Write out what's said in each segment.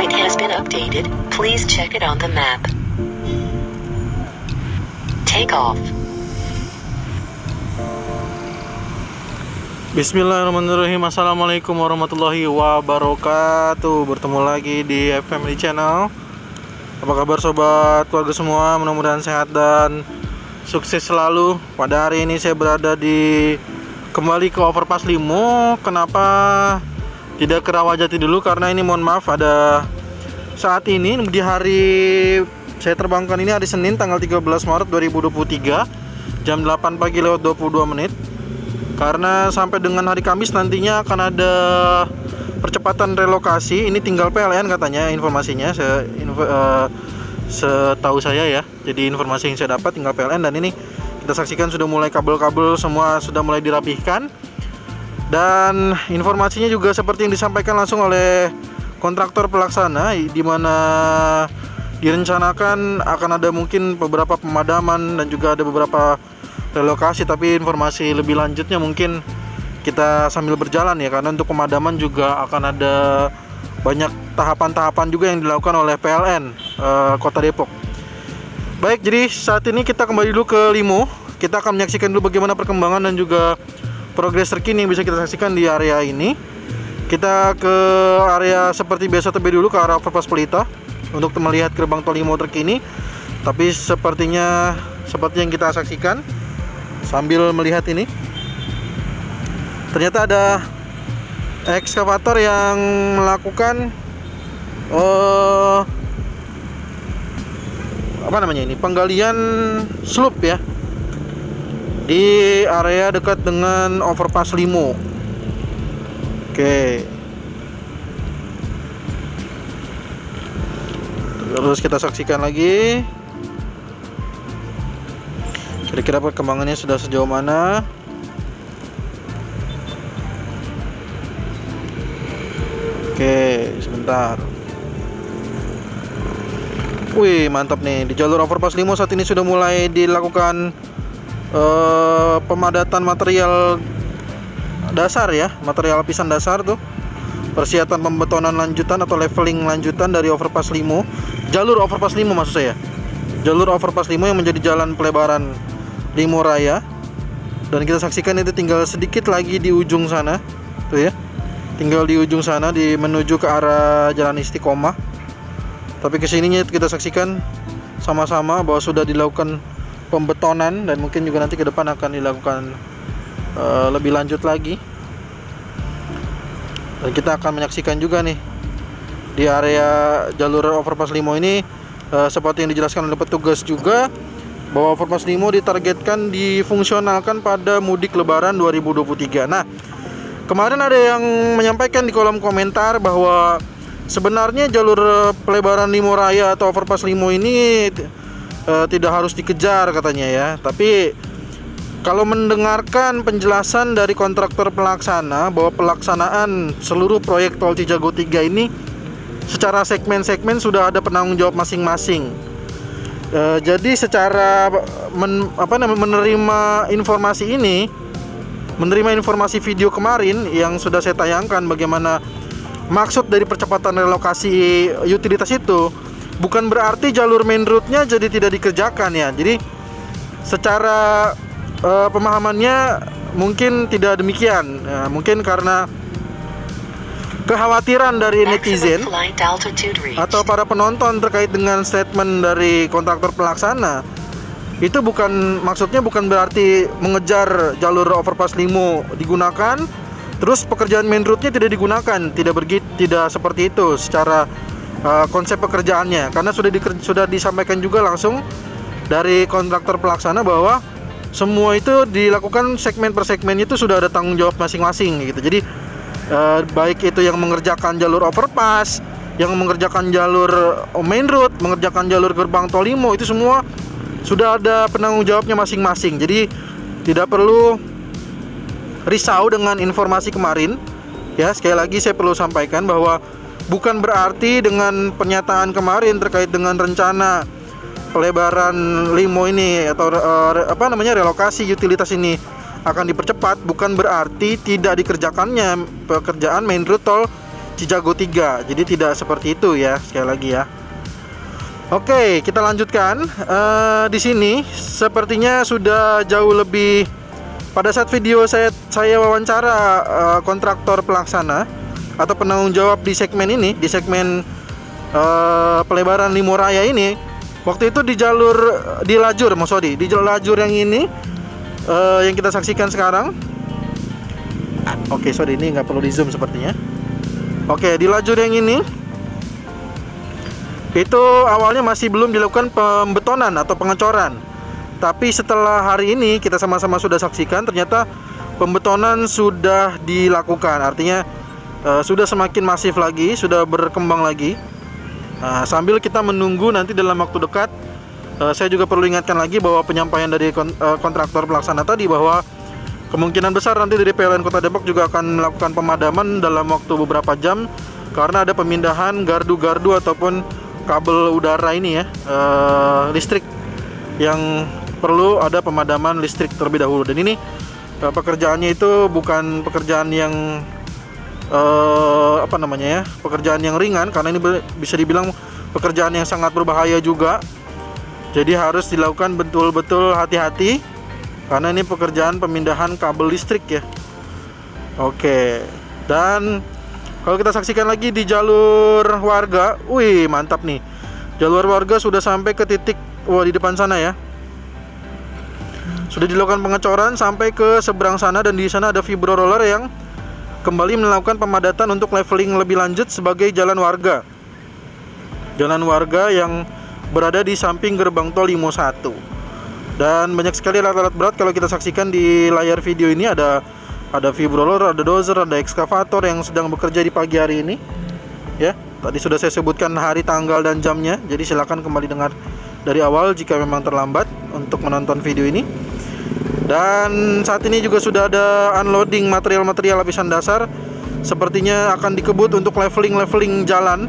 point has been updated. Please check it on the map. Take off. Bismillahirrahmanirrahim. Assalamualaikum warahmatullahi wabarakatuh. Bertemu lagi di Family Channel. Apa kabar sobat keluarga semua? Mudah-mudahan sehat dan sukses selalu. Pada hari ini saya berada kembali ke Overpass Limo. Kenapa tidak ke Rawajati dulu? Karena ini mohon maaf, ada saat ini di hari saya terbangkan ini hari Senin tanggal 13 Maret 2023 jam 8 pagi lewat 22 menit. Karena sampai dengan hari Kamis nantinya akan ada percepatan relokasi. Ini tinggal PLN katanya informasinya, setahu saya ya. Jadi informasi yang saya dapat tinggal PLN, dan ini kita saksikan sudah mulai kabel-kabel semua sudah mulai dirapihkan. Dan informasinya juga seperti yang disampaikan langsung oleh kontraktor pelaksana, di mana direncanakan akan ada mungkin beberapa pemadaman dan juga ada beberapa relokasi, tapi informasi lebih lanjutnya mungkin kita sambil berjalan ya, karena untuk pemadaman juga akan ada banyak tahapan-tahapan juga yang dilakukan oleh PLN Kota Depok. Baik, jadi saat ini kita kembali dulu ke Limo. Kita akan menyaksikan dulu bagaimana perkembangan dan juga progres terkini yang bisa kita saksikan di area ini. Kita ke area seperti biasa terlebih dulu, ke arah Overpass Pelita untuk melihat gerbang tol Limo terkini. Tapi sepertinya seperti yang kita saksikan sambil melihat ini, ternyata ada ekskavator yang melakukan penggalian sloop ya di area dekat dengan Overpass Limo. Oke. Terus kita saksikan lagi kira-kira perkembangannya sudah sejauh mana. Oke, sebentar. Wih, mantap nih. Di jalur Overpass Limo saat ini sudah mulai dilakukan pemadatan material dasar ya, material lapisan dasar tuh. Persiapan pembetonan lanjutan atau leveling lanjutan dari Overpass Limo. Jalur Overpass Limo maksud saya. Jalur Overpass Limo yang menjadi jalan pelebaran Limo Raya. Dan kita saksikan itu tinggal sedikit lagi di ujung sana. Tuh ya. Tinggal di ujung sana menuju ke arah Jalan Istiqomah. Tapi kesininya kita saksikan sama-sama bahwa sudah dilakukan pembetonan, dan mungkin juga nanti ke depan akan dilakukan lebih lanjut lagi. Dan kita akan menyaksikan juga nih di area jalur Overpass Limo ini seperti yang dijelaskan oleh petugas juga, bahwa Overpass Limo ditargetkan difungsionalkan pada mudik Lebaran 2023. Nah, kemarin ada yang menyampaikan di kolom komentar bahwa sebenarnya jalur pelebaran Limo Raya atau Overpass Limo ini tidak harus dikejar katanya ya. Tapi kalau mendengarkan penjelasan dari kontraktor pelaksana bahwa pelaksanaan seluruh proyek tol Cijago 3 ini secara segmen-segmen sudah ada penanggung jawab masing-masing. Jadi secara menerima informasi ini, menerima informasi video kemarin yang sudah saya tayangkan bagaimana maksud dari percepatan relokasi utilitas itu, bukan berarti jalur main route-nya jadi tidak dikerjakan ya. Jadi secara pemahamannya mungkin tidak demikian. Mungkin karena kekhawatiran dari netizen atau para penonton terkait dengan statement dari kontraktor pelaksana, itu maksudnya bukan berarti mengejar jalur Overpass Limo digunakan terus pekerjaan main route-nya tidak digunakan. Tidak seperti itu secara konsep pekerjaannya, karena sudah disampaikan juga langsung dari kontraktor pelaksana bahwa semua itu dilakukan segmen per segmen, itu sudah ada tanggung jawab masing-masing gitu. Jadi baik itu yang mengerjakan jalur overpass, yang mengerjakan jalur main road, mengerjakan jalur gerbang tol Limo, itu semua sudah ada penanggung jawabnya masing-masing. Jadi tidak perlu risau dengan informasi kemarin ya. Sekali lagi saya perlu sampaikan bahwa bukan berarti dengan pernyataan kemarin terkait dengan rencana pelebaran Limo ini atau relokasi utilitas ini akan dipercepat, bukan berarti tidak dikerjakannya pekerjaan main road tol Cijago 3. Jadi tidak seperti itu ya, sekali lagi ya. Oke, kita lanjutkan. Di sini sepertinya sudah jauh lebih. Pada saat video saya wawancara kontraktor pelaksana atau penanggung jawab di segmen ini, di segmen pelebaran Limo Raya ini, waktu itu di lajur yang ini yang kita saksikan sekarang. Oke, sorry, ini nggak perlu di zoom sepertinya. Oke, di lajur yang ini itu awalnya masih belum dilakukan pembetonan atau pengecoran. Tapi setelah hari ini kita sama-sama sudah saksikan, ternyata pembetonan sudah dilakukan. Artinya sudah semakin masif lagi, sudah berkembang lagi. Sambil kita menunggu nanti dalam waktu dekat, saya juga perlu ingatkan lagi bahwa penyampaian dari kontraktor pelaksana tadi bahwa kemungkinan besar nanti dari PLN Kota Depok juga akan melakukan pemadaman dalam waktu beberapa jam, karena ada pemindahan gardu-gardu ataupun kabel udara ini ya, listrik, yang perlu ada pemadaman listrik terlebih dahulu. Dan ini pekerjaannya itu bukan pekerjaan yang pekerjaan yang ringan, karena ini bisa dibilang pekerjaan yang sangat berbahaya juga. Jadi harus dilakukan betul-betul hati-hati, karena ini pekerjaan pemindahan kabel listrik ya. Oke, dan kalau kita saksikan lagi di jalur warga, wih mantap nih. Jalur warga sudah sampai ke titik, di depan sana ya. Sudah dilakukan pengecoran sampai ke seberang sana, dan di sana ada vibro roller yang kembali melakukan pemadatan untuk leveling lebih lanjut sebagai jalan warga. Jalan warga yang berada di samping gerbang tol Limo 1. Dan banyak sekali alat-alat berat kalau kita saksikan di layar video ini, ada vibro roller, ada dozer, ada ekskavator yang sedang bekerja di pagi hari ini. Ya, tadi sudah saya sebutkan hari, tanggal, dan jamnya. Jadi silakan kembali dengar dari awal jika memang terlambat untuk menonton video ini. Dan saat ini juga sudah ada unloading material-material lapisan dasar. Sepertinya akan dikebut untuk leveling jalan,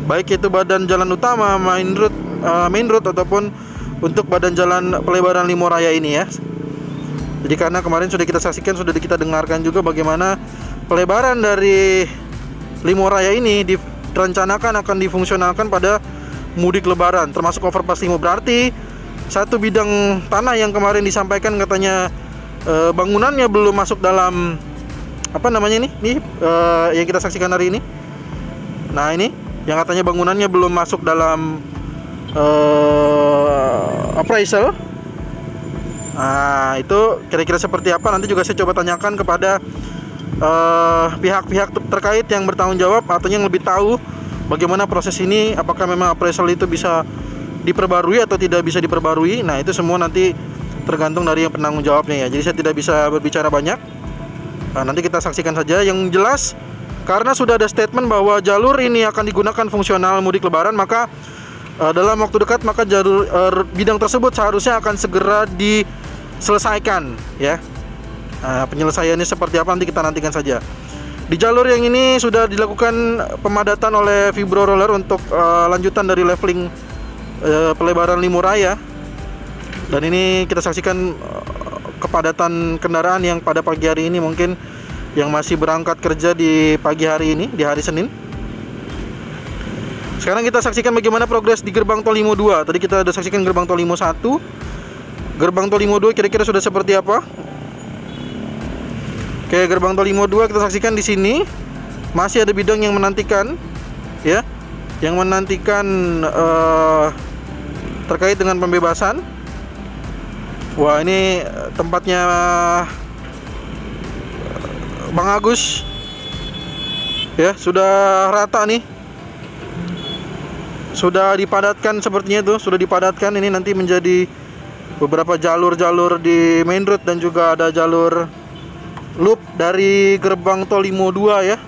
baik itu badan jalan utama, main road ataupun untuk badan jalan pelebaran Limo Raya ini ya. Jadi karena kemarin sudah kita saksikan, sudah kita dengarkan juga bagaimana pelebaran dari Limo Raya ini direncanakan akan difungsionalkan pada mudik lebaran, termasuk overpass Limo. Berarti satu bidang tanah yang kemarin disampaikan katanya bangunannya belum masuk dalam yang kita saksikan hari ini. Nah, ini yang katanya bangunannya belum masuk dalam appraisal. Nah, itu kira-kira seperti apa, nanti juga saya coba tanyakan kepada pihak-pihak terkait yang bertanggung jawab atau yang lebih tahu bagaimana proses ini, apakah memang appraisal itu bisa diperbarui atau tidak bisa diperbarui. Nah, itu semua nanti tergantung dari yang penanggung jawabnya ya. Jadi saya tidak bisa berbicara banyak. Nanti kita saksikan saja. Yang jelas, karena sudah ada statement bahwa jalur ini akan digunakan fungsional mudik lebaran, maka dalam waktu dekat maka jalur bidang tersebut seharusnya akan segera diselesaikan ya. Penyelesaiannya seperti apa nanti kita nantikan saja. Di jalur yang ini sudah dilakukan pemadatan oleh vibro roller untuk lanjutan dari leveling pelebaran Limo Raya. Dan ini kita saksikan kepadatan kendaraan yang pada pagi hari ini mungkin yang masih berangkat kerja di pagi hari ini, di hari Senin. Sekarang kita saksikan bagaimana progres di gerbang tol Limo 2. Tadi kita sudah saksikan gerbang tol Limo 1. Gerbang tol Limo 2 kira-kira sudah seperti apa? Oke, gerbang tol Limo 2 kita saksikan di sini. Masih ada bidang yang menantikan ya, yang menantikan terkait dengan pembebasan. Wah, ini tempatnya Bang Agus ya, sudah rata nih. Sudah dipadatkan sepertinya tuh, sudah dipadatkan. Ini nanti menjadi beberapa jalur-jalur di main road dan juga ada jalur loop dari gerbang tol Limo 2 ya.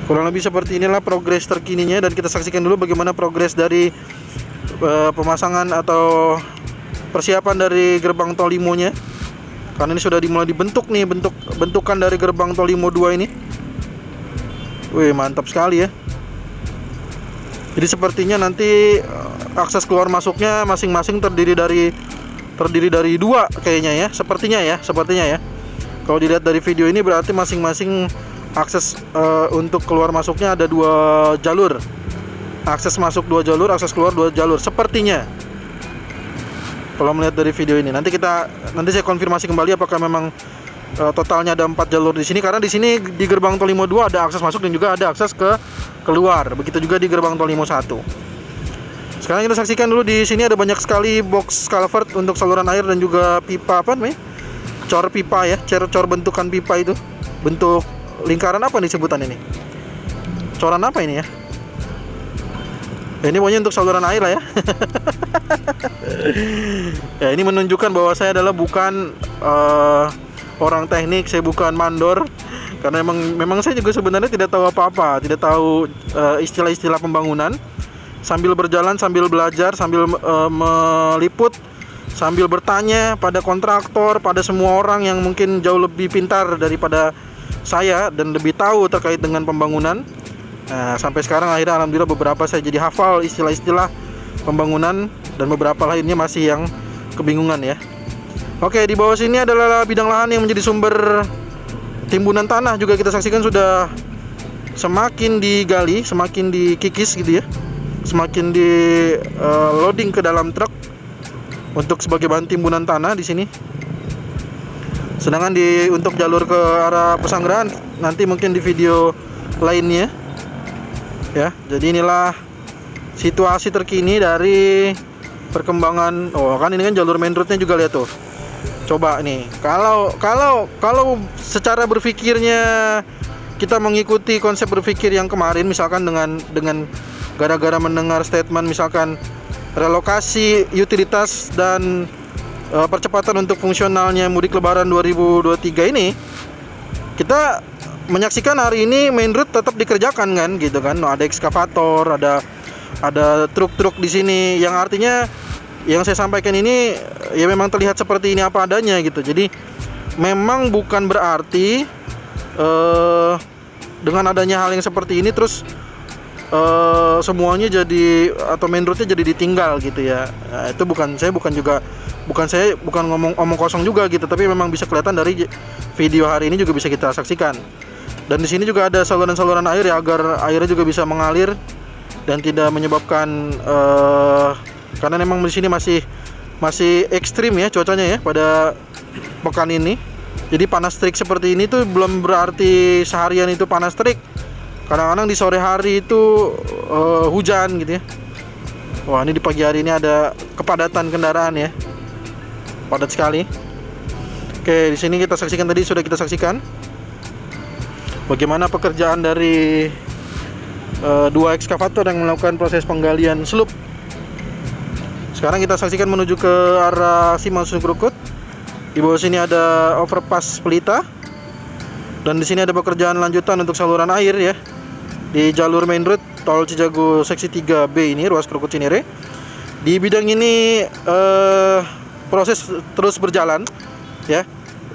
Kurang lebih seperti inilah progres terkininya, dan kita saksikan dulu bagaimana progres dari pemasangan atau persiapan dari gerbang tol Limonya. Karena ini sudah dimulai dibentuk nih, bentukan dari gerbang tol Limo 2 ini. Wih, mantap sekali ya. Jadi sepertinya nanti akses keluar masuknya masing-masing terdiri dari dua kayaknya ya, sepertinya ya. Kalau dilihat dari video ini berarti masing-masing akses untuk keluar masuknya ada 2 jalur. Akses masuk 2 jalur, akses keluar 2 jalur sepertinya. Kalau melihat dari video ini, nanti saya konfirmasi kembali apakah memang totalnya ada 4 jalur di sini, karena di sini di gerbang tol Limo 2 ada akses masuk dan juga ada akses ke keluar. Begitu juga di gerbang tol Limo 1. Sekarang kita saksikan dulu, di sini ada banyak sekali box culvert untuk saluran air dan juga pipa apa namanya? Cor pipa ya, cor bentukan pipa itu. Bentuk lingkaran apa nih sebutan ini? Coran apa ini ya? Ini pokoknya untuk saluran air lah ya. Ya, ini menunjukkan bahwa saya adalah bukan orang teknik, saya bukan mandor. Karena memang saya juga sebenarnya tidak tahu apa-apa, tidak tahu istilah-istilah pembangunan. Sambil berjalan, sambil belajar, sambil meliput, sambil bertanya pada kontraktor, pada semua orang yang mungkin jauh lebih pintar daripada saya dan lebih tahu terkait dengan pembangunan. Nah, sampai sekarang akhirnya alhamdulillah beberapa saya jadi hafal istilah-istilah pembangunan dan beberapa lainnya masih yang kebingungan ya. Oke, di bawah sini adalah bidang lahan yang menjadi sumber timbunan tanah, juga kita saksikan sudah semakin digali, semakin dikikis gitu ya. Semakin di loading ke dalam truk untuk sebagai bahan timbunan tanah di sini. Sedangkan untuk jalur ke arah Pesanggerahan nanti mungkin di video lainnya. Ya, jadi inilah situasi terkini dari perkembangan. Oh, kan ini kan jalur main roadnya juga, lihat tuh. Coba nih, kalau secara berpikirnya kita mengikuti konsep berpikir yang kemarin, misalkan dengan gara-gara mendengar statement misalkan relokasi utilitas dan percepatan untuk fungsionalnya mudik lebaran 2023 ini, kita menyaksikan hari ini main road tetap dikerjakan kan gitu kan. Ada ekskavator, ada truk-truk di sini, yang artinya yang saya sampaikan ini ya memang terlihat seperti ini apa adanya gitu. Jadi memang bukan berarti dengan adanya hal yang seperti ini terus semuanya jadi, atau main roadnya jadi ditinggal gitu ya. Nah, itu bukan ngomong omong kosong juga gitu, tapi memang bisa kelihatan dari video hari ini juga bisa kita saksikan. Dan di sini juga ada saluran-saluran air ya, agar airnya juga bisa mengalir dan tidak menyebabkan karena memang di sini masih ekstrim ya cuacanya ya pada pekan ini. Jadi panas terik seperti ini tuh belum berarti seharian itu panas terik. Kadang-kadang di sore hari itu hujan gitu ya. Wah, ini di pagi hari ini ada kepadatan kendaraan ya, padat sekali. Oke, di sini kita saksikan, tadi sudah kita saksikan bagaimana pekerjaan dari 2 ekskavator yang melakukan proses penggalian slup. Sekarang kita saksikan menuju ke arah Simalungun Krukut. Di bawah sini ada overpass Pelita. Dan di sini ada pekerjaan lanjutan untuk saluran air ya, di jalur main road tol Cijago seksi 3B ini, ruas Krukut Cinere. Di bidang ini proses terus berjalan ya.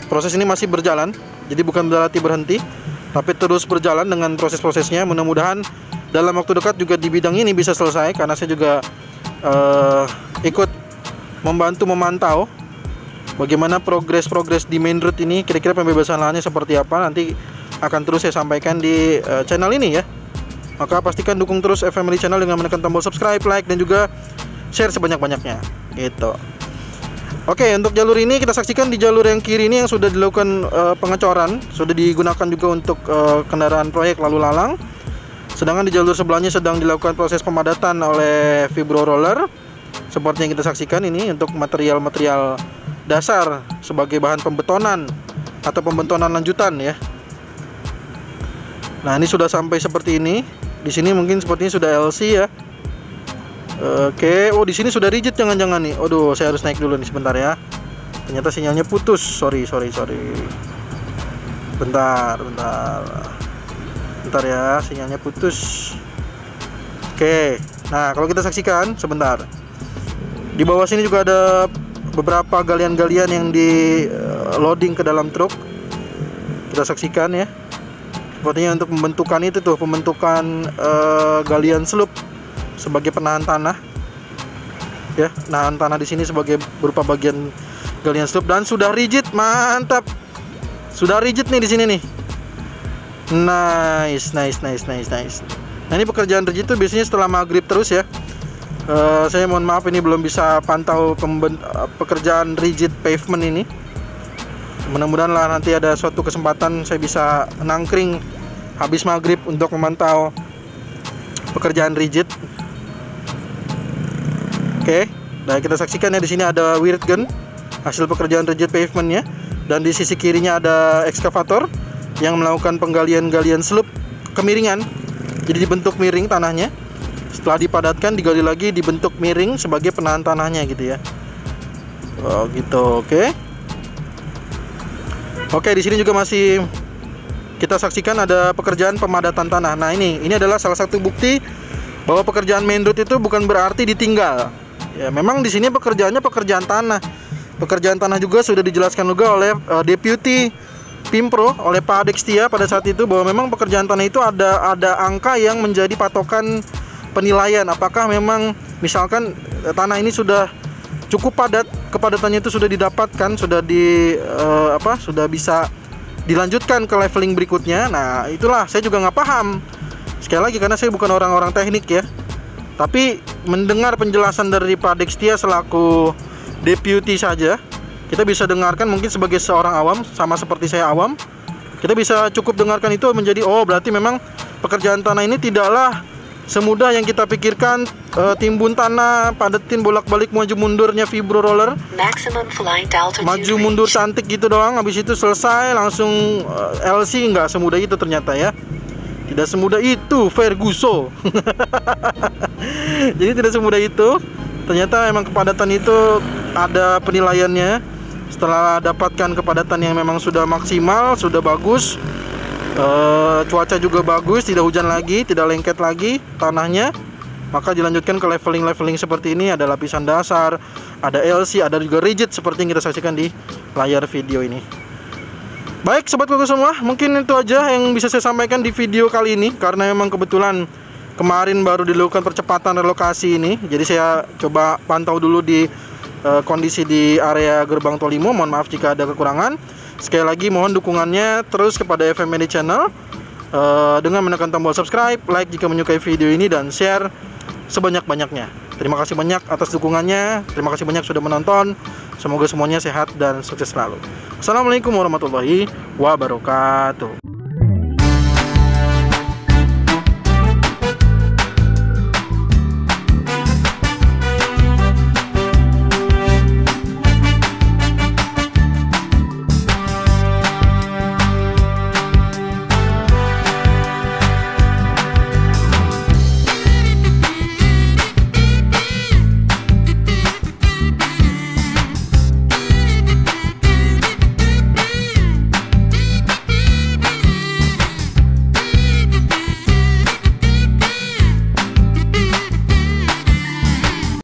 Proses ini masih berjalan, jadi bukan berarti berhenti, tapi terus berjalan dengan proses-prosesnya. Mudah-mudahan dalam waktu dekat juga di bidang ini bisa selesai, karena saya juga ikut membantu memantau bagaimana progres di main road ini, kira-kira pembebasan lahannya seperti apa. Nanti akan terus saya sampaikan di channel ini ya. Maka pastikan dukung terus FMily Channel dengan menekan tombol subscribe, like, dan juga share sebanyak-banyaknya gitu. Oke, untuk jalur ini kita saksikan di jalur yang kiri ini yang sudah dilakukan pengecoran, sudah digunakan juga untuk kendaraan proyek lalu lalang. Sedangkan di jalur sebelahnya sedang dilakukan proses pemadatan oleh vibro roller, seperti yang kita saksikan ini, untuk material-material dasar sebagai bahan pembetonan atau pembetonan lanjutan ya. Nah, ini sudah sampai seperti ini. Di sini mungkin sepertinya sudah LC ya. Oke, oh di sini sudah rigid jangan-jangan nih. Aduh, saya harus naik dulu nih sebentar ya. Ternyata sinyalnya putus. Sorry. Bentar ya, sinyalnya putus. Oke. Nah, kalau kita saksikan sebentar. Di bawah sini juga ada beberapa galian-galian yang di loading ke dalam truk. Kita saksikan ya. Sepertinya untuk pembentukan itu tuh, pembentukan galian slup sebagai penahan tanah. Ya, nahan tanah di sini sebagai berupa bagian galian slup, dan sudah rigid, mantap. Sudah rigid nih di sini nih. Nice. Nah, ini pekerjaan rigid itu biasanya setelah maghrib terus ya. Saya mohon maaf ini belum bisa pantau pekerjaan rigid pavement ini. Mudah-mudahan lah nanti ada suatu kesempatan saya bisa nangkring habis maghrib untuk memantau pekerjaan rigid. Oke, nah kita saksikan ya, di sini ada weird gun hasil pekerjaan rigid pavementnya, dan di sisi kirinya ada ekskavator yang melakukan penggalian-galian slope kemiringan. Jadi dibentuk miring tanahnya. Setelah dipadatkan digali lagi, dibentuk miring sebagai penahan tanahnya gitu ya. Oh gitu, oke. Oke, di sini juga masih kita saksikan ada pekerjaan pemadatan tanah. Nah, ini adalah salah satu bukti bahwa pekerjaan main road itu bukan berarti ditinggal. Ya, memang di sini pekerjaannya pekerjaan tanah. Pekerjaan tanah juga sudah dijelaskan juga oleh Deputy Pimpro, oleh Pak Dextia pada saat itu, bahwa memang pekerjaan tanah itu ada angka yang menjadi patokan penilaian. Apakah memang misalkan tanah ini sudah cukup padat, kepadatannya itu sudah didapatkan, sudah sudah bisa dilanjutkan ke leveling berikutnya. Nah, itulah saya juga nggak paham. Sekali lagi karena saya bukan orang-orang teknik ya. Tapi mendengar penjelasan dari Pak Dextia selaku deputy saja, kita bisa dengarkan mungkin sebagai seorang awam, sama seperti saya awam, kita bisa cukup dengarkan itu menjadi, oh berarti memang pekerjaan tanah ini tidaklah semudah yang kita pikirkan. Timbun tanah, padetin, bolak-balik, maju mundurnya vibro roller, maju mundur cantik gitu doang, habis itu selesai langsung LC. Nggak semudah itu ternyata ya. Tidak semudah itu Ferguson. Jadi tidak semudah itu. Ternyata memang kepadatan itu ada penilaiannya. Setelah dapatkan kepadatan yang memang sudah maksimal, sudah bagus, cuaca juga bagus, tidak hujan lagi, tidak lengket lagi tanahnya, maka dilanjutkan ke leveling seperti ini. Ada lapisan dasar, ada LC, ada juga rigid seperti yang kita saksikan di layar video ini. Baik sobat Kogo semua, mungkin itu aja yang bisa saya sampaikan di video kali ini, karena memang kebetulan kemarin baru dilakukan percepatan relokasi ini. Jadi saya coba pantau dulu di kondisi di area gerbang tol Limo. Mohon maaf jika ada kekurangan. Sekali lagi mohon dukungannya terus kepada FMND Channel dengan menekan tombol subscribe, like jika menyukai video ini, dan share sebanyak-banyaknya. Terima kasih banyak atas dukungannya. Terima kasih banyak sudah menonton. Semoga semuanya sehat dan sukses selalu. Assalamualaikum warahmatullahi wabarakatuh.